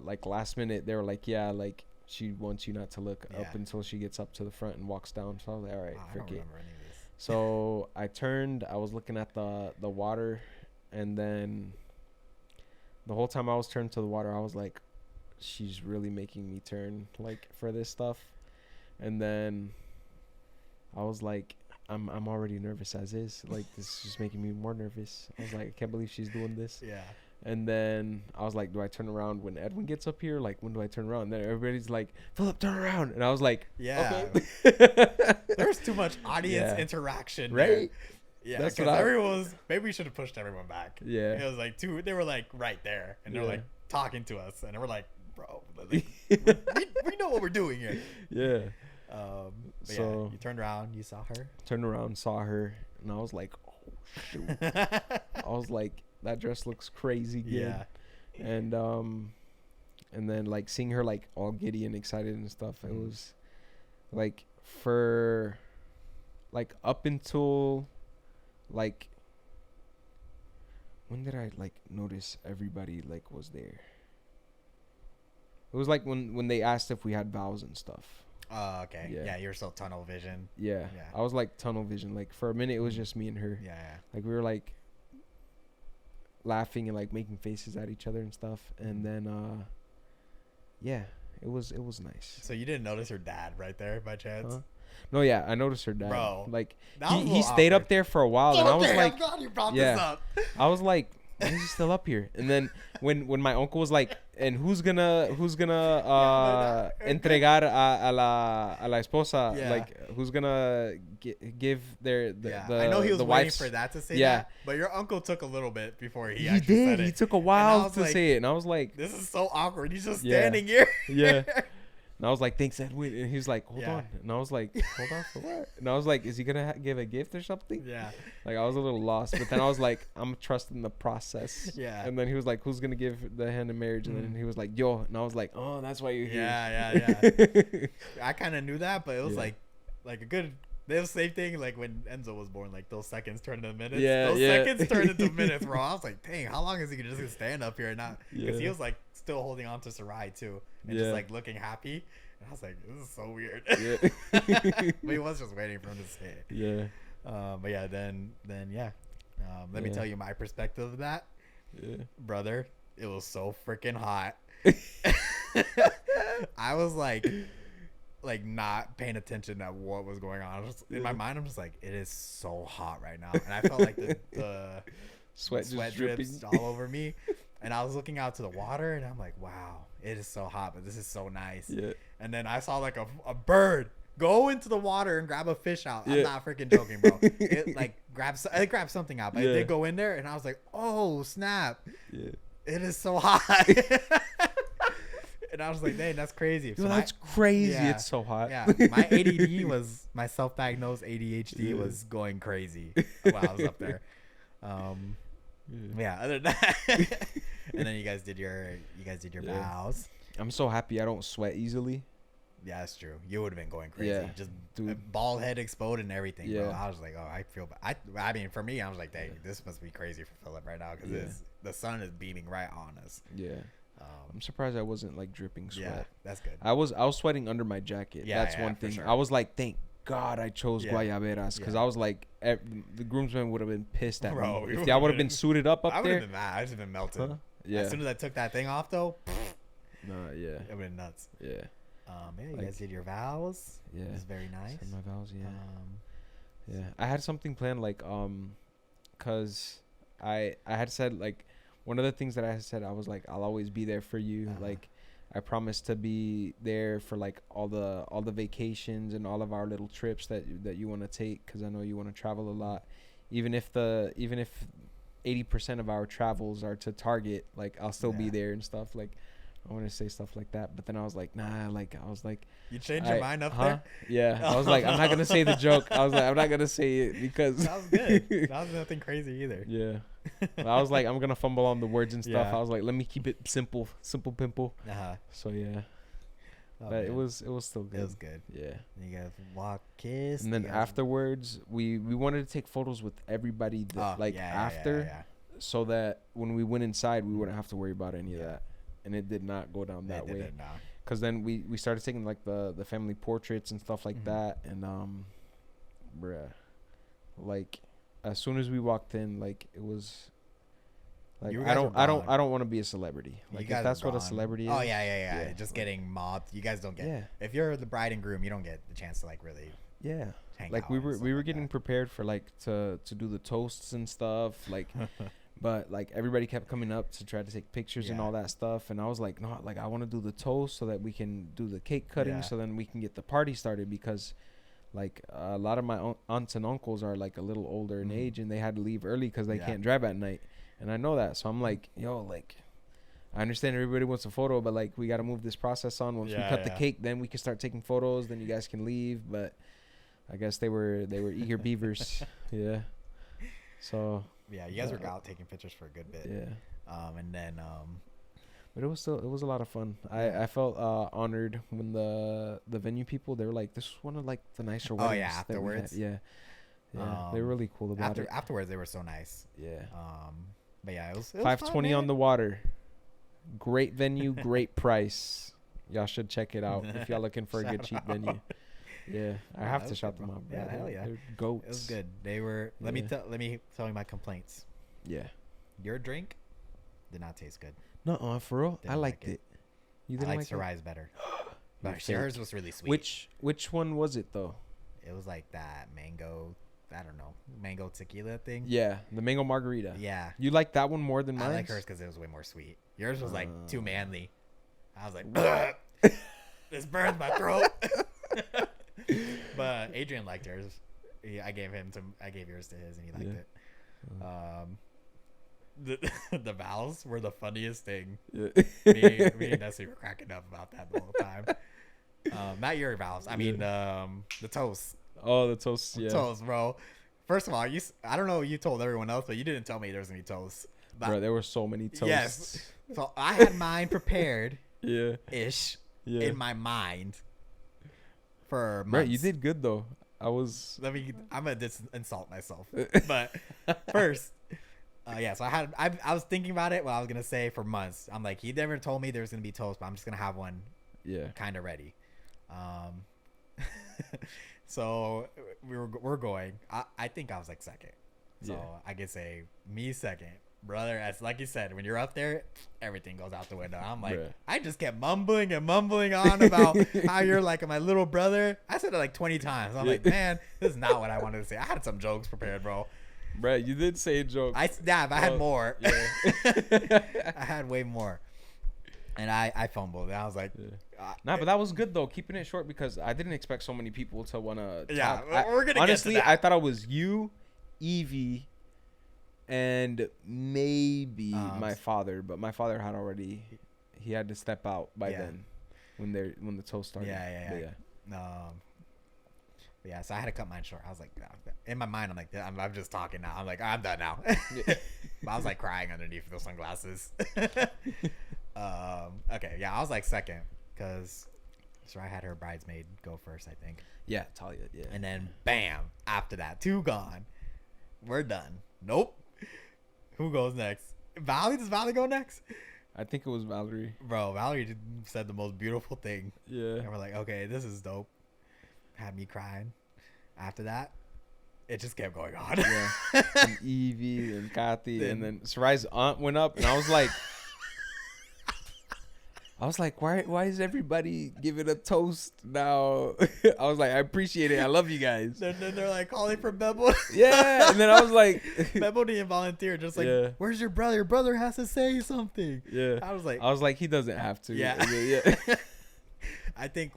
like last minute, they were like, yeah, like she wants you not to look up until she gets up to the front and walks down. So I was like, all right, I don't forget. remember any of this. So I turned. I was looking at the water, and then the whole time I was turned to the water, I was like, she's really making me turn like for this stuff. And then I was like, I'm already nervous as is. Like, this is just making me more nervous. I was like, I can't believe she's doing this. Yeah. And then I was like, do I turn around when Edwin gets up here? Like, when do I turn around? And then everybody's like, Phillip, turn around. And I was like, Yeah. okay. There's too much audience Yeah. interaction. Right? There. Yeah, That's because what everyone was. Maybe we should have pushed everyone back. Yeah. It was like they were like right there, and they're Yeah. like talking to us, and we're like, bro, like, we know what we're doing here. Yeah. But So- you turned around, you saw her. Turned around, saw her, and I was like, oh, shoot. I was like, that dress looks crazy good. Yeah. And then like seeing her like all giddy and excited and stuff, it was like for like up until like when did I like notice everybody like was there? It was like when they asked if we had vows and stuff. Oh, okay. Yeah. Yeah, you're still tunnel vision. Yeah. Yeah. I was like tunnel vision. Like for a minute it was just me and her. Yeah. Like we were like laughing and like making faces at each other and stuff. And then yeah, it was nice. So you didn't notice her dad right there by chance? Huh? No, yeah, I noticed her dad. Bro, like that was a he little stayed up awkward. there for a while, and I was Okay, like, I'm glad you brought yeah. this up. I was like, why is he still up here? And then when my uncle was like, and who's gonna entregar a la esposa, Yeah. like who's gonna give the I know he was the waiting wife's, for that to say Yeah. that, but your uncle took a little bit before he He actually did. said it. He took a And I while was to like, say it, and I was like, This is so awkward. He's just Yeah. standing here. yeah. And I was like, thanks, Edwin. And he's like, hold Yeah. on. And I was like, hold on for what? And I was like, is he gonna give a gift or something? Yeah. Like I was a little lost, but then I was like, I'm trusting the process. Yeah. And then he was like, who's gonna give the hand in marriage? And then he was like, yo. And I was like, oh, that's why you're here. Yeah. I kind of knew that, but it was Yeah. like a good. They was the same thing like when Enzo was born. Like those seconds turned into minutes. Yeah, those yeah. seconds turned into minutes, bro. I was like, dang, how long is he just gonna stand up here and not? Because he Yeah. was like still holding on to Sarai too, and Yeah. just like looking happy. And I was like, this is so weird. Yeah. But he was just waiting for him to say it. Yeah. But yeah, then yeah. Let me Yeah. tell you my perspective of that, Yeah. brother. It was so freaking hot. I was like not paying attention at what was going on. In my mind, I'm just like, it is so hot right now, and I felt like the Sweat just drips dripping. all over me. And I was looking out to the water, and I'm like, wow, it is so hot, but this is so nice. Yeah. And then I saw like a bird go into the water and grab a fish out. I'm Yeah. not freaking joking, bro. It like it grabbed something out, but it Yeah. did go in there, and I was like, oh snap, Yeah. it is so hot. And I was like, dang, that's crazy. Yo, that's crazy. yeah. It's so hot. Yeah, my ADD was my self-diagnosed ADHD was going crazy while I was up there. Yeah. Other than that, and then you guys did your vows. I'm so happy I don't sweat easily. Yeah, that's true. You would have been going crazy. Yeah, Just dude. bald head exploded and everything, bro. Yeah. I was like, oh, I feel bad. I mean, for me, I was like, dang, this must be crazy for Phillip right now because the sun is beaming right on us. Yeah. I'm surprised I wasn't like dripping sweat. Yeah, that's good. I was sweating under my jacket. Yeah, That's one thing. sure. I was like, thank God I chose Yeah. guayaberas because I was like, the groomsmen would have been pissed at Bro, me you if y'all would have been- been suited up I would there. have been mad. I just been melted. Huh? Yeah. As soon as I took that thing off, though, Nah, yeah. it would have been nuts. Yeah. Yeah, you Like- guys did your vows. Yeah. It was very nice. Said my vows, yeah. I had something planned like cuz I had said like one of the things that I had said I was like I'll always be there for you. Like I promised to be there for like all the vacations and all of our little trips that you want to take cuz I know you want to travel a lot. Even if 80% of our travels are to Target, like I'll still be there and stuff. Like I want to say stuff like that, but then I was like, nah. Like I was like, You changed your mind up there? Yeah, I was like, I'm not gonna say the joke. I was like, I'm not gonna say it because That was good. That was nothing crazy either. Yeah, but I was like, I'm gonna fumble on the words and stuff. Yeah. I was like, let me keep it simple pimple. Uh-huh. So yeah, Oh, but it man. was still good. It was good. Yeah. You guys walk, kiss. And then you guys- afterwards, we wanted to take photos with everybody that, after, yeah. so that when we went inside, we wouldn't have to worry about any of that. And it did not go down that way. Because then we started taking like the family portraits and stuff like that, and bruh, like as soon as we walked in, like it was like You I guys don't were want to be a celebrity. You Like guys if that's were what a gone. celebrity is. Oh yeah. Yeah. Just getting mobbed. You guys don't get. Yeah. If you're the bride and groom, you don't get the chance to like really. Yeah. Hang Like out we and were stuff we were like getting that. prepared for like to do the toasts and stuff like. But like everybody kept coming up to try to take pictures and Yeah. all that stuff, and I was like, no, like I want to do the toast so that we can do the cake cutting, Yeah. so then we can get the party started because, like a lot of my aunts and uncles are like a little older in age, and they had to leave early because they Yeah. can't drive at night, and I know that, so I'm like, yo, like, I understand everybody wants a photo, but like we got to move this process on. Once we cut the cake, then we can start taking photos. Then you guys can leave, but I guess they were eager beavers, yeah. So. Yeah, you guys were out taking pictures for a good bit. Yeah. And then But it was a lot of fun. I felt honored when the venue people, they were like, this was one of like the nicer weddings. Oh yeah, that we had." afterwards. Yeah. They were really cool about it. Afterwards, they were so nice. Yeah. But yeah, it was 520 on the water. Great venue, great price. Y'all should check it out if y'all looking for a good cheap venue. Yeah, I have to shout them out. Yeah, hell yeah. They're goats. It was good. They were. Let me tell you my complaints. Yeah. Your drink did not taste good. No, for real. Didn't I liked like it. You I didn't like like it? Sarai's better. You're But fake. hers was really sweet. Which one was it though? It was like that mango. I don't know, mango tequila thing. Yeah, the mango margarita. Yeah. You like that one more than mine? I like hers because it was way more sweet. Yours was like too manly. I was like, this burns my throat. But Adrian liked hers. I gave yours to his, and he liked it. The vows were the funniest thing. Yeah. me and Nessie were cracking up about that the whole time. Not your vows. I mean, the toast. Oh, the toast. Yeah. Toast, bro. First of all, I don't know. You told everyone else, but you didn't tell me there was gonna be toast. But, Bro, there were so many toasts. yes. So I had mine prepared. Yeah. Ish. Yeah. In my mind. For months. Bro, you did good though. I'm gonna insult myself. But first, so I was thinking about it. What I was gonna say for months. I'm like, he never told me there was gonna be toast, but I'm just gonna have one. Yeah. Kind of ready. So we're going. I think I was like second. So I could say me second. Brother, as like you said, when you're up there, everything goes out the window. I'm like, Bruh. I just kept mumbling on about how you're like my little brother. I said it like 20 times. I'm like, man, this is not what I wanted to say. I had some jokes prepared, bro. Bruh, you did say a joke. I had more. Yeah. I had way more. And I fumbled. And I was like, Nah, but that was good though, keeping it short because I didn't expect so many people to want to. Yeah, talk. we're gonna honestly, get to that. I thought it was you, Evie, and maybe my father, but my father had already. He had to step out by then, when the toast started. Yeah. Yeah, so I had to cut mine short. I was like, in my mind, I'm like, I'm just talking now. I'm like, I'm done now. But I was like crying underneath those sunglasses. Okay, yeah, I was like second because I had her bridesmaid go first, I think. Yeah, Talia. Yeah. And then bam, after that, 2 gone. We're done. Nope. Who goes next? Valley? Does Valley go next? I think it was Valerie. Bro, Valerie said the most beautiful thing. Yeah. And we're like, okay, this is dope. Had me crying. After that, it just kept going on. Yeah. And Evie and Kathy, and then Sarai's aunt went up, and I was like, why is everybody giving a toast now? I was like, I appreciate it. I love you guys. Then they're like calling for Bebo. Yeah. And then I was like, Bebo didn't volunteer. Just like, where's your brother? Your brother has to say something. Yeah. I was like, he doesn't have to. Yeah. Yeah. I think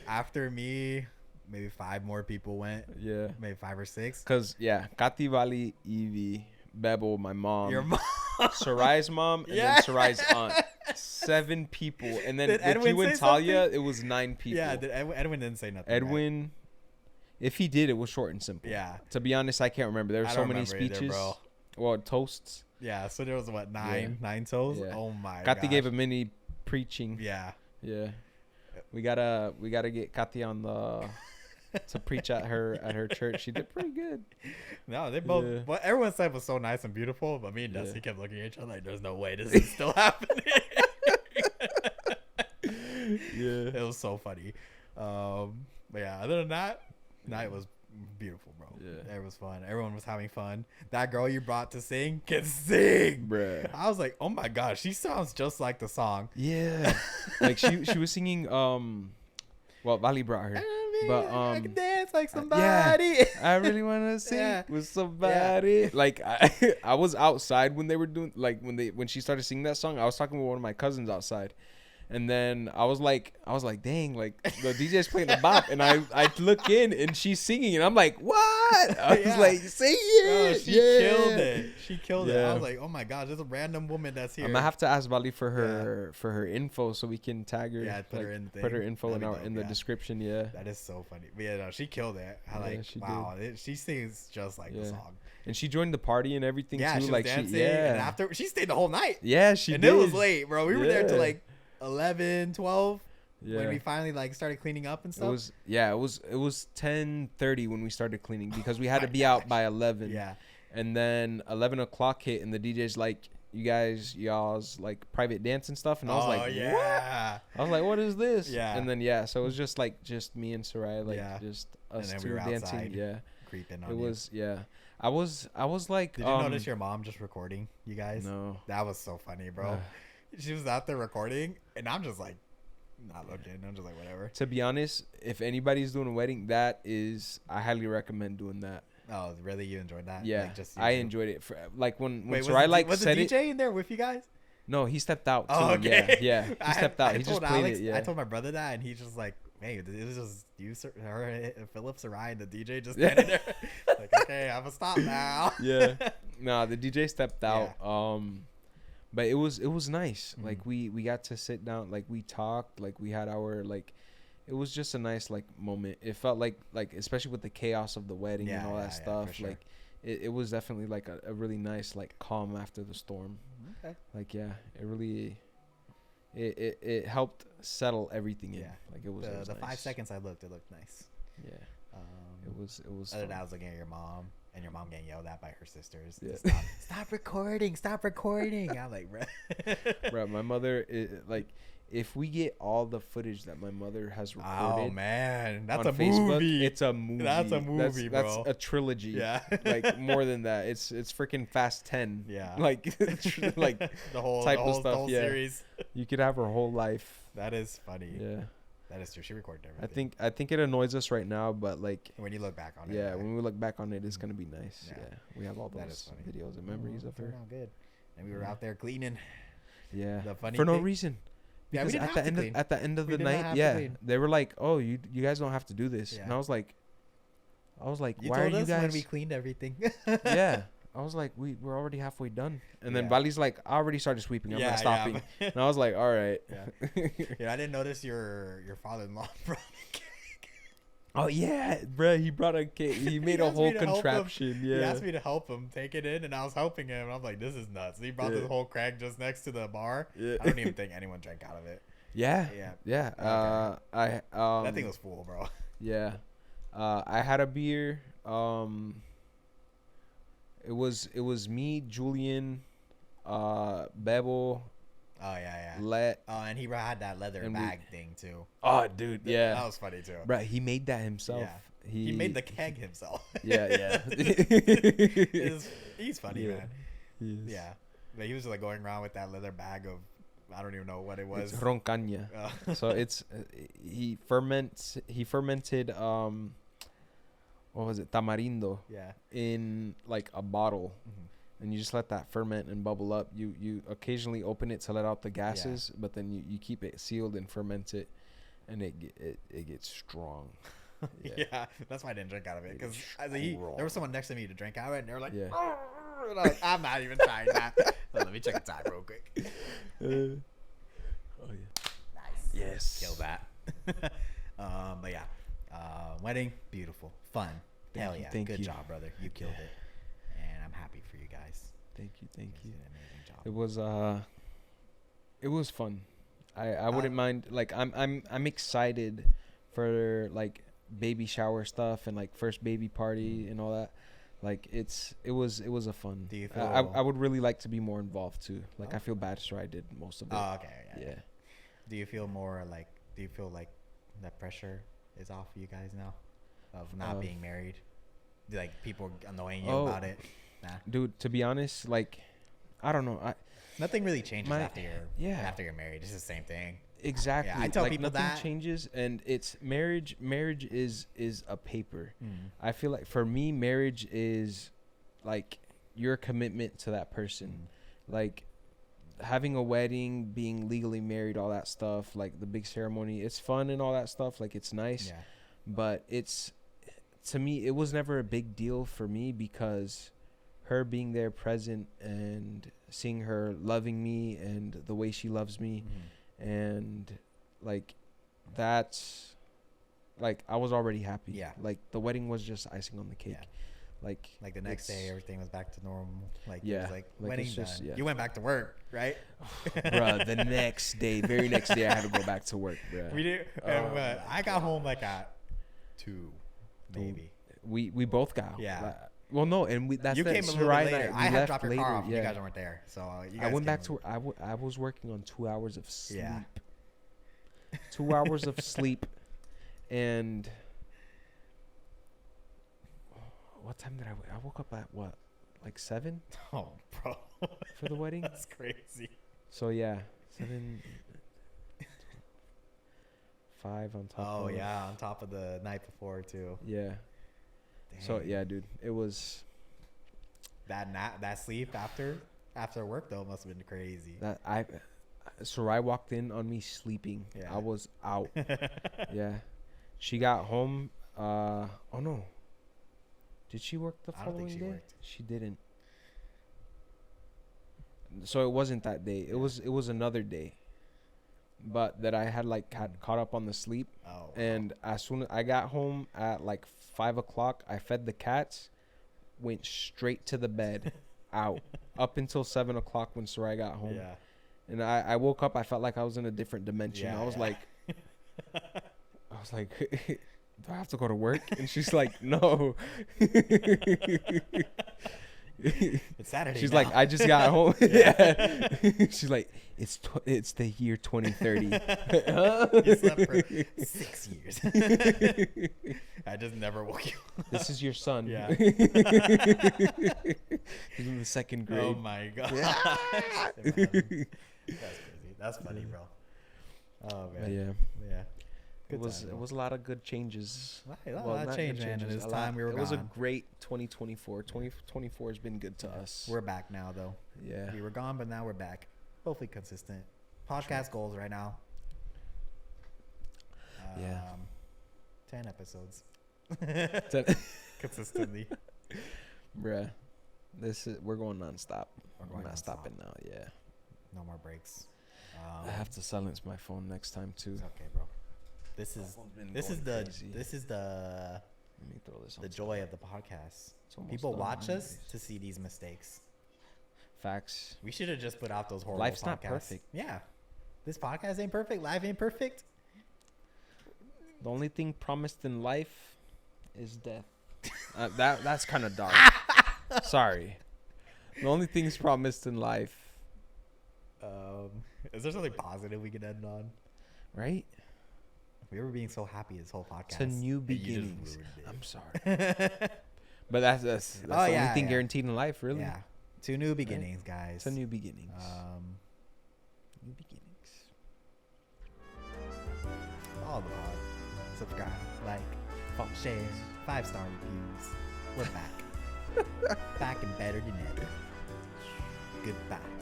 after me, maybe 5 more people went. Yeah. Maybe 5 or 6. Cause Kathy, Vali, Evie, Bebo, my mom. Your mom. Sarai's mom, and then Sarai's aunt. 7 people, and then with you and Talia, it was 9 people. Yeah, Edwin didn't say nothing. Edwin, right? If he did, it was short and simple. Yeah. To be honest, I can't remember. There were so many speeches. Either, bro. Well, toasts. Yeah, so there was 9 toasts. Yeah. Oh my god. Kathy gave a mini preaching. Yeah. Yeah. We gotta get Kathy on the to preach at her church. She did pretty good. No, they both. Yeah. What everyone said was so nice and beautiful, but me and Dusty kept looking at each other like, "There's no way this is still happening." Yeah, it was so funny. But yeah, other than that, night was beautiful, bro. Yeah, it was fun. Everyone was having fun. That girl you brought to sing can sing, bruh. I was like, oh my gosh, she sounds just like the song. Yeah, like she was singing. Well, Vali brought her. But I can dance like somebody. Yeah, I really want to sing with somebody. Yeah. Like I was outside when they were doing when she started singing that song. I was talking with one of my cousins outside, and then I was like, dang, like the DJ's playing a bop, and I look in and she's singing, and I'm like, what? I was like, sing it. Oh, she killed it. She killed it. I was like, oh my gosh, there's a random woman that's here. I'm gonna have to ask Vali for her info so we can tag her. Yeah, put her info in the description. Yeah, that is so funny. But yeah, no, she killed it. She sings just like the song. And she joined the party and everything too. She was dancing. And after she stayed the whole night. Yeah, she did. And it was late, bro. We were there till like 11, 12 when we finally started cleaning up and stuff. It was 10:30 when we started cleaning because we had to be out by 11. Yeah. And then 11 o'clock hit and the DJ's like, y'all's like private dance and stuff, and I was like, what? I was like, what is this? Yeah. And then so it was just me and Sarai, just us two dancing. Yeah. Creeping on it was I was like, did you notice your mom just recording you guys? No. That was so funny, bro. She was out there recording, and I'm just like, not looking. I'm just like, whatever. To be honest, if anybody's doing a wedding, I highly recommend doing that. Oh, really? You enjoyed that? Yeah, I enjoyed it. When was said the DJ in there with you guys? No, he stepped out. Too. Oh, okay. Yeah, he stepped out. He just played Alex, it. Yeah. I told my brother that, and he's just like, "Hey, it was just you, her, Phillip, Sarai, and the DJ just standing there." Like, okay, I'm gonna stop now. Yeah. No, the DJ stepped out. Yeah. But it was nice. Mm-hmm. Like we got to sit down. Like we talked. Like we had our It was just a nice moment. It felt like especially with the chaos of the wedding and all that stuff. Sure. Like it was definitely a really nice calm after the storm. Okay. It really it helped settle everything in. Like it was the nice. 5 seconds I looked, it looked nice. Yeah. It was. Other than I was looking at your mom. And your mom getting yelled at by her sisters. Yeah. Stop recording. I'm like, bro, my mother if we get all the footage that my mother has recorded. Oh man, that's on a Facebook, movie. It's a movie. That's a movie, bro. That's a trilogy. Yeah. More than that. It's freaking Fast 10. Yeah. The whole type of stuff. The whole series. You could have her whole life. That is funny. Yeah. That is true. She recorded everything. I think it annoys us right now, but like When you look back on it. yeah, when we look back on it, it's gonna be nice. Yeah. Yeah, we have all those videos and memories of her. Turned out good. And we were out there cleaning. Yeah, The funny for no thing- reason. Yeah, we Because didn't have to clean. at the end of We the did not night, have to yeah, clean. they were like, "Oh, you guys don't have to do this," Yeah. and I was like, You "Why are told you us when guys?" we cleaned everything. Yeah, I was like, "We're already halfway done," and then Yeah. Vali's like, "I already started sweeping. I'm not stopping," and I was like, "All right." Yeah. Yeah, I didn't notice your father-in-law brought a cake. Oh yeah, bro, he brought a cake. He made a asked whole me to help him. contraption. He Yeah, asked me to help him take it in, and I was helping him. And I'm like, this is nuts. He brought Yeah. this whole keg just next to the bar. Yeah. I don't even think anyone drank out of it. yeah, Yeah. yeah. Okay. I That thing was full, bro. yeah, I had a beer. It was me, Julian, Bebo, Oh, yeah, yeah. Let. Oh, and he had that leather And bag thing, too. Oh, dude, yeah. That was funny, too. Bro, he made that himself. Yeah. He made the keg himself. Yeah, yeah. He's funny, Yeah. man. He is. Yeah. But he was like going around with that leather bag of, I don't even know what it was. It's roncaña. So it's he fermented what was it, tamarindo Yeah. in like a bottle, Mhm. and you just let that ferment and bubble up. You occasionally open it to let out the gases, but then you keep it sealed and ferment it, and it gets strong. Yeah. That's why I didn't drink out of it, because strong. there was someone next to me to drink out of it, and they were like, Yeah. and I was like, I'm not even trying that. So let me check the time real quick. Oh yeah. Nice. Yes. Kill that. But yeah, wedding, beautiful, fun. Hell yeah, Thank good you. job, brother. You killed it, and I'm happy for you guys. Thank you. You did an amazing job. It was fun. I wouldn't mind. Like I'm excited for like baby shower stuff and like first baby party and all that. Like it was a fun. Do you I feel- would really like to be more involved too. Like I feel bad, so I did most of it. Oh, okay. Yeah. Do you feel more like? Do you feel like that pressure is off you guys now, of not being married? Like people annoying you about it? Nah. Dude, to be honest, like I don't know. Nothing really changes My- after you're married. It's the same thing. Exactly. Yeah, I tell like, people nothing that. changes, and it's marriage. Marriage is a paper. Mm. I feel like for me, marriage is like your commitment to that person. Like having a wedding, being legally married, all that stuff, like the big ceremony, it's fun and all that stuff. Like it's nice, Yeah. but to me, it was never a big deal for me because her being there present and seeing her loving me and the way she loves me. And like that's like I was already happy. Yeah. Like the wedding was just icing on the cake. Yeah. Like the next it's- day, everything was back to normal. Like it Yeah, was like like, wedding it's just- done. yeah. You went back to work, right? Bruh, the very next day I had to go back to work, bruh. We did. I got home like at 2, maybe. We both got home. Yeah. Well, no, and that's You that came a little Sarai bit and later. we I had to left drop your later. car off. Yeah. You guys weren't there, so you guys I went back came to I was working on 2 hours of sleep. Yeah. 2 hours of sleep, and what time did I woke up at what, like 7 Oh, bro, for the wedding? that's crazy. So yeah, 7, 5 on top. Oh of, yeah, on top of the night before too. Yeah. So Dang. yeah, dude, it was That sleep after work though must have been crazy. that Sarai walked in on me sleeping. Yeah. I was out. Yeah. She got home. Oh no. Did she work the I don't following think she day? worked. She didn't. So it wasn't that day. It was another day. But that I had caught up on the sleep. Oh. And as soon as I got home at like 5 o'clock, I fed the cats, went straight to the bed, out up until 7 o'clock when Sarai got home. Yeah. And I woke up. I felt like I was in a different dimension. Yeah, I was yeah. like, do I have to go to work? And she's like, no. It's Saturday. She's now. like, I just got home. Yeah. She's like, it's the year 2030. You slept for 6 years. I just never woke you up. This is your son. Yeah. He's in the second grade. Oh my god. That's crazy. That's funny, bro. Oh But man. yeah. Yeah. It was a lot of good changes. A lot of change, man. And it's time we were gone. It was a great 2024. 2024 has been good to us. We're back now, though. Yeah. We were gone, but now we're back. Hopefully consistent. Podcast goals right now. 10 episodes. 10. Consistently. Bruh. We're going nonstop. We're not stopping now. Yeah. No more breaks. I have to silence my phone next time too. It's okay, bro. This is the Let me throw this on. The joy of the podcast. Almost People done, watch us anyways. to see these mistakes. Facts. We should have just put out those horrible Life's podcasts. not perfect. Yeah. This podcast ain't perfect. Life ain't perfect. The only thing promised in life is death. That's kind of dark. Sorry. The only things promised in life. Is there something positive we can end on? Right? We were being so happy this whole podcast. To new and you just beginnings. ruined it. I'm sorry. But that's the only thing guaranteed in life, really. Yeah. To new beginnings, guys. To new beginnings. New beginnings. All the pod. Subscribe, like, share, 5-star reviews. We're back. Back and better than ever. Goodbye.